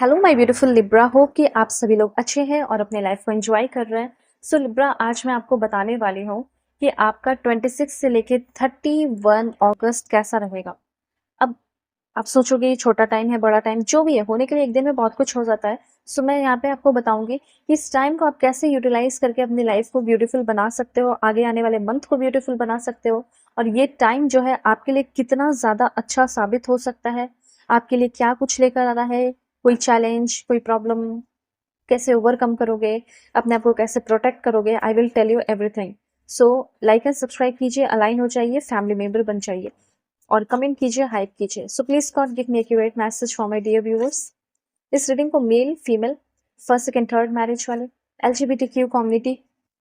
Hello my beautiful Libra, hope कि आप सभी लोग अच्छे हैं और अपने लाइफ को एंजॉय कर रहे हैं। सो लिब्रा, आज मैं आपको बताने वाली हूँ कि आपका 26 से लेके 31 अगस्त कैसा रहेगा। अब आप सोचोगे ये छोटा टाइम है, बड़ा टाइम, जो भी है, होने के लिए एक दिन में बहुत कुछ हो जाता है। सो मैं यहाँ पे आपको बताऊंगी कि इस टाइम को आप कैसे यूटिलाइज करके अपनी लाइफ को ब्यूटीफुल बना सकते हो, आगे आने वाले मंथ को ब्यूटीफुल बना सकते हो। और ये टाइम जो है आपके लिए कितना ज्यादा अच्छा साबित हो सकता है, आपके लिए क्या कुछ लेकर आ रहा है, कोई चैलेंज, कोई प्रॉब्लम कैसे ओवरकम करोगे, अपने आप को कैसे प्रोटेक्ट करोगे, I will tell you everything. So like and subscribe कीजिए, अलाइन हो जाइए, फैमिली मेंबर बन जाइए और कमेंट कीजिए, हाइप कीजिए। So please God give me accurate message for my dear viewers. इस रीडिंग को male, female, first second third marriage वाले, एलजीबीटीक्यू कम्युनिटी,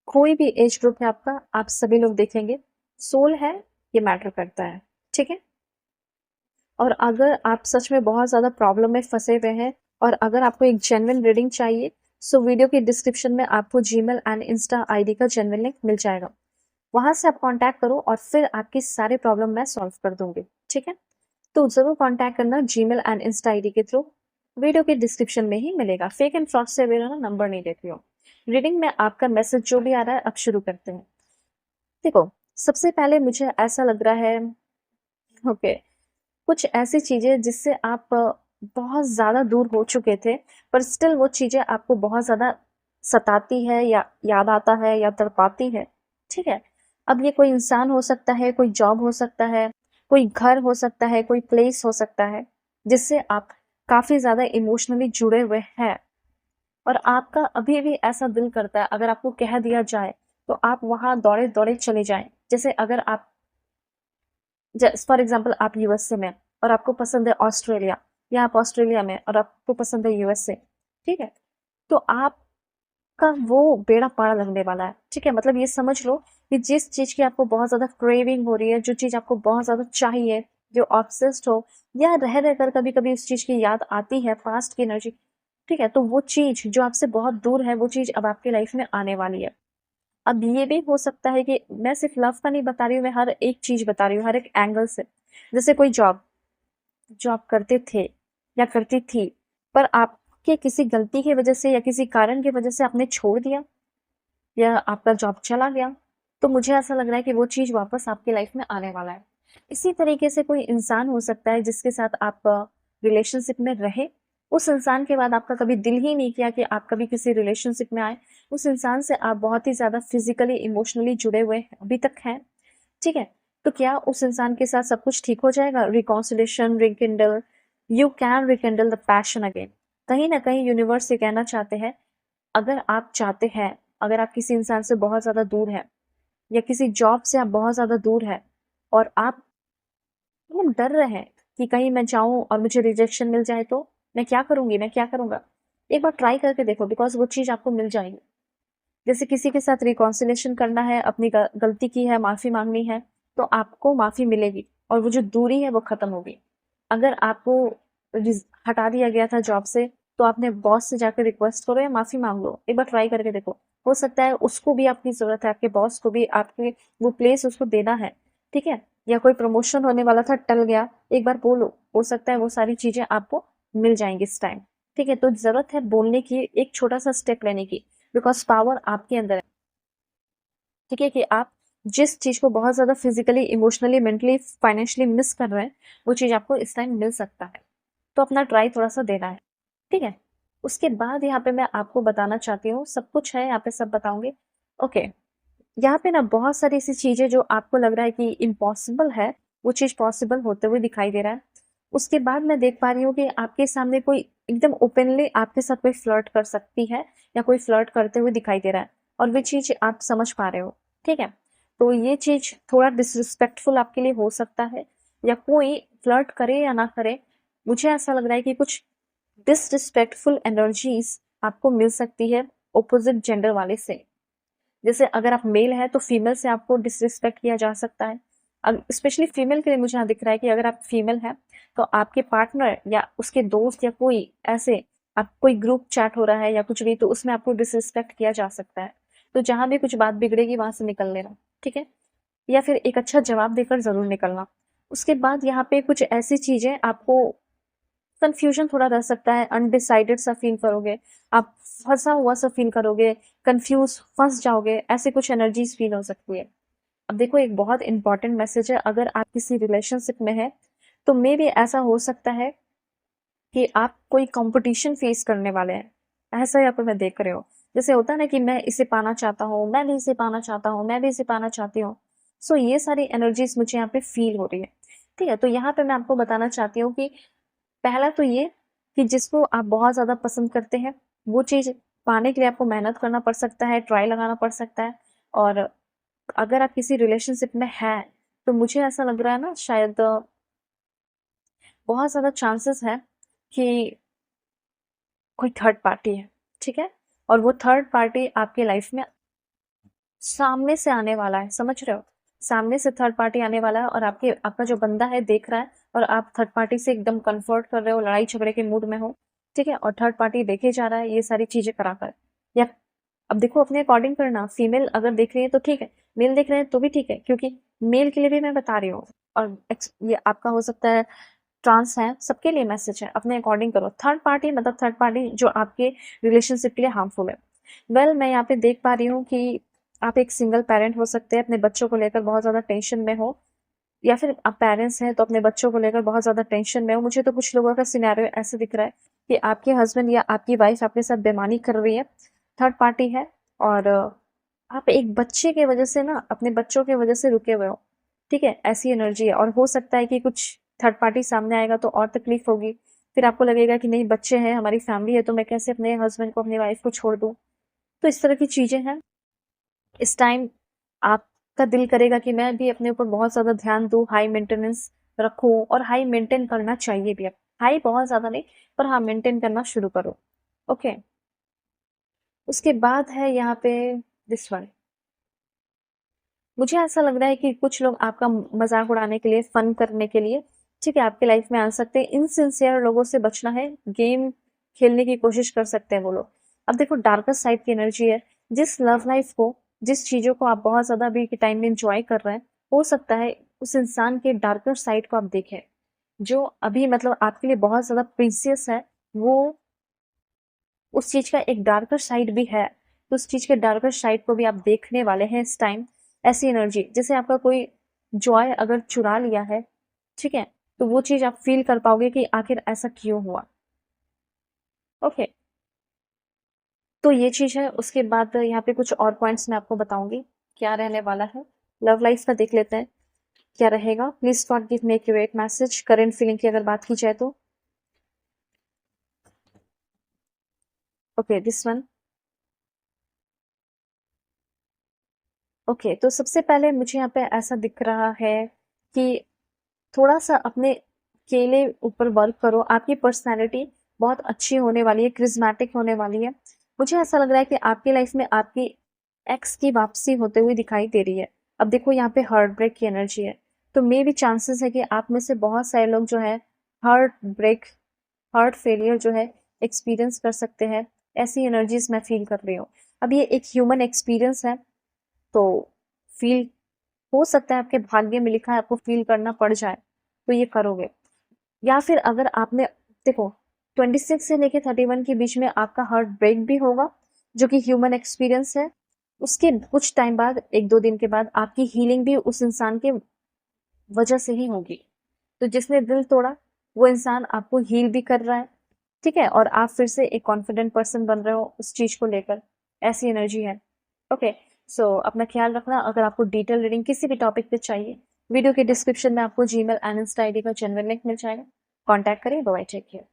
कोई भी एज ग्रुप है आपका, आप सभी लोग देखेंगे। सोल है, ये मैटर करता है, ठीक है। और अगर आप सच में बहुत ज़्यादा प्रॉब्लम में फंसे हुए हैं और अगर आपको एक जेन्युइन रीडिंग चाहिए, सो वीडियो के डिस्क्रिप्शन में आपको जीमेल एंड इंस्टा आईडी का जेन्युइन लिंक मिल जाएगा। वहां से आप कांटेक्ट करो और फिर आपकी सारे प्रॉब्लम मैं सॉल्व कर दूंगी, ठीक है। तो जरूर कांटेक्ट करना जीमेल एंड इंस्टा आईडी के थ्रू, वीडियो के डिस्क्रिप्शन में ही मिलेगा। फेक एंड फ्रॉड से मेरा ना नंबर नहीं देती हूँ। रीडिंग में आपका मैसेज जो भी आ रहा है, अब शुरू करते हैं। देखो, सबसे पहले मुझे ऐसा लग रहा है, ओके, कुछ ऐसी चीजें जिससे आप बहुत ज़्यादा दूर हो चुके थे, पर स्टिल वो चीज़ें आपको बहुत ज़्यादा सताती है या याद आता है या तड़पाती है, ठीक है। अब ये कोई इंसान हो सकता है, कोई जॉब हो सकता है, कोई घर हो सकता है, कोई प्लेस हो सकता है, जिससे आप काफ़ी ज़्यादा इमोशनली जुड़े हुए हैं। और आपका अभी भी ऐसा दिल करता है, अगर आपको कह दिया जाए तो आप वहाँ दौड़े-दौड़े चले जाएँ। जैसे अगर आप फॉर एग्जाम्पल आप यूएसए में और आपको पसंद है ऑस्ट्रेलिया, या आप ऑस्ट्रेलिया में और आपको पसंद है यूएसए, ठीक है, तो आपका वो बेड़ा पार लगने वाला है, ठीक है। मतलब ये समझ लो कि जिस चीज की आपको बहुत ज्यादा क्रेविंग हो रही है, जो चीज आपको बहुत ज्यादा चाहिए, जो ऑब्सेस्ड हो, या रह रहकर कभी कभी उस चीज की याद आती है, पास्ट की एनर्जी, ठीक है, तो वो चीज जो आपसे बहुत दूर है, वो चीज अब आपकी लाइफ में आने वाली है। अब ये भी हो सकता है कि मैं सिर्फ लव का नहीं बता रही हूँ, मैं हर एक चीज बता रही हूँ, हर एक एंगल से। जैसे कोई जॉब जो आप करते थे या करती थी, पर आपके किसी गलती की वजह से या किसी कारण की वजह से आपने छोड़ दिया, या आपका जॉब चला गया, तो मुझे ऐसा लग रहा है कि वो चीज वापस आपकी लाइफ में आने वाला है। इसी तरीके से कोई इंसान हो सकता है जिसके साथ आप रिलेशनशिप में रहे, उस इंसान के बाद आपका कभी दिल ही नहीं किया कि आप कभी किसी रिलेशनशिप में आए। उस इंसान से आप बहुत ही ज्यादा फिजिकली इमोशनली जुड़े हुए अभी तक हैं, ठीक है। तो क्या उस इंसान के साथ सब कुछ ठीक हो जाएगा? Reconciliation, rekindle, you can rekindle the passion again. कहीं ना कहीं यूनिवर्स ये कहना चाहते हैं, अगर आप चाहते हैं, अगर आप किसी इंसान से बहुत ज्यादा दूर हैं, या किसी जॉब से आप बहुत ज्यादा दूर हैं, और आप मतलब डर रहे हैं कि कहीं मैं जाऊं और मुझे रिजेक्शन मिल जाए तो मैं क्या करूंगी, मैं क्या करूंगा। एक बार ट्राई करके देखो, बिकॉज वो चीज आपको मिल जाएगी। जैसे किसी के साथ रिकॉन्सिलेशन करना है, अपनी गलती की है, माफी मांगनी है, तो आपको माफी मिलेगी और वो जो दूरी है वो खत्म होगी। अगर आपको हटा दिया गया था जॉब से, तो आपने बॉस से जाकर रिक्वेस्ट करो या माफी मांग लो, एक बार ट्राई करके देखो। हो सकता है उसको भी आपकी जरूरत है, आपके बॉस को भी आपके वो प्लेस उसको देना है, ठीक है। या कोई प्रमोशन होने वाला था, टल गया, एक बार बोलो, हो सकता है वो सारी चीजें आपको मिल जाएंगी इस टाइम, ठीक है। तो जरूरत है बोलने की, एक छोटा सा स्टेप लेने की, बिकॉज पावर आपके अंदर है, ठीक है। कि आप जिस चीज को बहुत ज्यादा physically, emotionally, mentally, financially miss कर रहे हैं, वो चीज आपको इस टाइम मिल सकता है। तो अपना ट्राई थोड़ा सा देना है, ठीक है। उसके बाद यहाँ पे मैं आपको बताना चाहती हूँ, सब कुछ है यहाँ पे, सब बताऊंगी, ओके। यहाँ पे ना बहुत सारी ऐसी चीजें जो आपको लग रहा है कि इम्पॉसिबल है, वो चीज पॉसिबल होते हुए दिखाई दे रहा है। उसके बाद मैं देख पा रही हूँ कि आपके सामने कोई एकदम ओपनली आपके साथ कोई फ्लर्ट कर सकती है, या कोई फ्लर्ट करते हुए दिखाई दे रहा है, और वो चीज आप समझ पा रहे हो, ठीक है। तो ये चीज थोड़ा डिसरिस्पेक्टफुल आपके लिए हो सकता है, या कोई फ्लर्ट करे या ना करे, मुझे ऐसा लग रहा है कि कुछ डिसरिस्पेक्टफुल एनर्जीज आपको मिल सकती है ऑपोजिट जेंडर वाले से। जैसे अगर आप मेल है तो फीमेल से आपको डिसरिस्पेक्ट किया जा सकता है। स्पेशली फीमेल के लिए मुझे यहाँ दिख रहा है कि अगर आप फीमेल है, तो आपके पार्टनर या उसके दोस्त या कोई ऐसे, आप कोई ग्रुप चैट हो रहा है या कुछ भी, तो उसमें आपको डिसरिस्पेक्ट किया जा सकता है। तो जहां भी कुछ बात बिगड़ेगी वहां से निकल लेना, ठीक है। या फिर एक अच्छा जवाब देकर जरूर निकलना। उसके बाद यहाँ पे कुछ ऐसी चीजें आपको कन्फ्यूजन थोड़ा रह सकता है, अनडिसाइडेड सा फील करोगे, आप फँसा हुआ सा फील करोगे, कन्फ्यूज़ फँस जाओगे, ऐसी कुछ एनर्जीज़ फील हो सकती है। अब देखो एक बहुत इंपॉर्टेंट मैसेज है, अगर आप किसी रिलेशनशिप में हैं, तो मेबी ऐसा हो सकता है कि आप कोई कॉम्पिटिशन फेस करने वाले हैं, ऐसा यहाँ पर मैं देख रही हूँ। जैसे होता है ना कि मैं इसे पाना चाहता हूँ, मैं भी इसे पाना चाहता हूँ, मैं भी इसे पाना चाहती हूँ। सो ये सारी एनर्जीज मुझे यहाँ पे फील हो रही है। ठीक है, तो यहाँ पे मैं आपको बताना चाहती हूँ कि पहला तो ये कि जिसको आप बहुत ज़्यादा पसंद करते हैं, वो चीज़ पाने के लिए आपको मेहनत करना पड़ सकता है, ट्राई लगाना पड़ सकता है। और अगर आप किसी रिलेशनशिप में हैं, तो मुझे ऐसा लग रहा है ना शायद बहुत ज़्यादा चांसेस है कि कोई थर्ड पार्टी है, ठीक है? और वो थर्ड पार्टी आपके लाइफ में सामने से आने वाला है, समझ रहे हो? सामने से थर्ड पार्टी आने वाला है और आपका जो बंदा है देख रहा है और आप थर्ड पार्टी से एकदम कन्फर्ट कर रहे हो, लड़ाई झगड़े के मूड में हो, ठीक है? और थर्ड पार्टी देखे जा रहा है ये सारी चीज़ें कराकर। या अब देखो अपने अकॉर्डिंग करना, फीमेल अगर देख रही है तो ठीक है, मेल देख रहे हैं तो भी ठीक है, क्योंकि मेल के लिए भी मैं बता रही हूँ। और ये आपका हो सकता है ट्रांस है, सबके लिए मैसेज है, अपने अकॉर्डिंग करो। थर्ड पार्टी मतलब थर्ड पार्टी जो आपके रिलेशनशिप के लिए हार्मफुल है। वेल मैं यहाँ पे देख पा रही हूँ कि आप एक सिंगल पेरेंट हो सकते हैं, अपने बच्चों को लेकर बहुत ज़्यादा टेंशन में हो, या फिर आप पेरेंट्स हैं तो अपने बच्चों को लेकर बहुत ज़्यादा टेंशन में हो। मुझे तो कुछ लोगों का सिनेरियो ऐसे दिख रहा है कि आपके हस्बैंड या आपकी वाइफ आपके साथ बेईमानी कर रही है, थर्ड पार्टी है, और आप एक बच्चे के वजह से ना अपने बच्चों के वजह से रुके हुए हो, ठीक है? ऐसी एनर्जी है। और हो सकता है कि कुछ थर्ड पार्टी सामने आएगा तो और तकलीफ होगी, फिर आपको लगेगा कि नहीं बच्चे हैं, हमारी फैमिली है, तो मैं कैसे अपने हस्बैंड को, अपनी वाइफ को छोड़ दूँ। तो इस तरह की चीज़ें हैं। इस टाइम आपका दिल करेगा कि मैं भी अपने ऊपर बहुत ज़्यादा ध्यान दूँ, हाई मेंटेनेंस रखूँ, और हाई मेंटेन करना चाहिए भी। अब हाई बहुत ज़्यादा नहीं, पर हाँ मेंटेन करना शुरू करो। ओके, उसके बाद है यहाँ पे दिस वन। मुझे ऐसा लग रहा है कि कुछ लोग आपका मज़ाक उड़ाने के लिए, फन करने के लिए, ठीक है, आपके लाइफ में आ सकते हैं। इनसिंसियर लोगों से बचना है, गेम खेलने की कोशिश कर सकते हैं वो लोग। अब देखो डार्कर साइड की एनर्जी है, जिस लव लाइफ को, जिस चीज़ों को आप बहुत ज़्यादा अभी के टाइम में एंजॉय कर रहे हैं, हो सकता है उस इंसान के डार्कर साइड को आप देखें, जो अभी मतलब आपके लिए बहुत ज़्यादा प्रीसियस है, वो उस चीज़ का एक डार्कर साइड भी है, तो उस चीज़ के डार्कर साइड को भी आप देखने वाले हैं इस टाइम। ऐसी एनर्जी जैसे आपका कोई जॉय अगर चुरा लिया है, ठीक है? तो वो चीज़ आप फ़ील कर पाओगे कि आखिर ऐसा क्यों हुआ? ओके, तो ये चीज़ है। उसके बाद यहाँ पे कुछ और पॉइंट्स मैं आपको बताऊँगी, क्या रहने वाला है। लव लाइफ का देख लेते हैं, क्या रहेगा? Please God give me accurate message. Current feeling की अगर बात की जाए तो ओके, दिस वन। ओके, तो सबसे पहले मुझे यहाँ पे ऐसा दिख रहा है कि थोड़ा-सा अपने अकेले ऊपर वर्क करो, आपकी पर्सनैलिटी बहुत अच्छी होने वाली है, क्रिज़्मैटिक होने वाली है। मुझे ऐसा लग रहा है कि आपकी लाइफ़ में आपकी एक्स की वापसी होते हुए दिखाई दे रही है। अब देखो यहाँ पे हार्ट ब्रेक की एनर्जी है, तो मे बी चांसेस है कि आप में से बहुत सारे लोग जो है हार्ट ब्रेक, हार्ट फेलियर जो है एक्सपीरियंस कर सकते हैं। ऐसी एनर्जीज़ मैं फ़ील कर रही हूँ। अब ये एक ह्यूमन एक्सपीरियंस है, तो फ़ील हो सकता है आपके भाग्य में लिखा है आपको फ़ील करना पड़ जाए, तो ये करोगे। या फिर अगर आपने देखो 26 से लेके 31 के बीच में आपका हार्ट ब्रेक भी होगा, जो कि ह्यूमन एक्सपीरियंस है। उसके कुछ टाइम बाद, 1-2 दिन के बाद आपकी हीलिंग भी उस इंसान के वजह से ही होगी। तो जिसने दिल तोड़ा, वो इंसान आपको हील भी कर रहा है, ठीक है? और आप फिर से एक कॉन्फिडेंट पर्सन बन रहे हो उस चीज़ को लेकर, ऐसी एनर्जी है। ओके, सो अपना ख्याल रखना। अगर आपको डिटेल रीडिंग किसी भी टॉपिक पे चाहिए, वीडियो के डिस्क्रिप्शन में आपको जीमेल एंड इंस्टा आईडी का जेन्युइन लिंक मिल जाएगा। कॉन्टैक्ट करें। Bye bye, take care.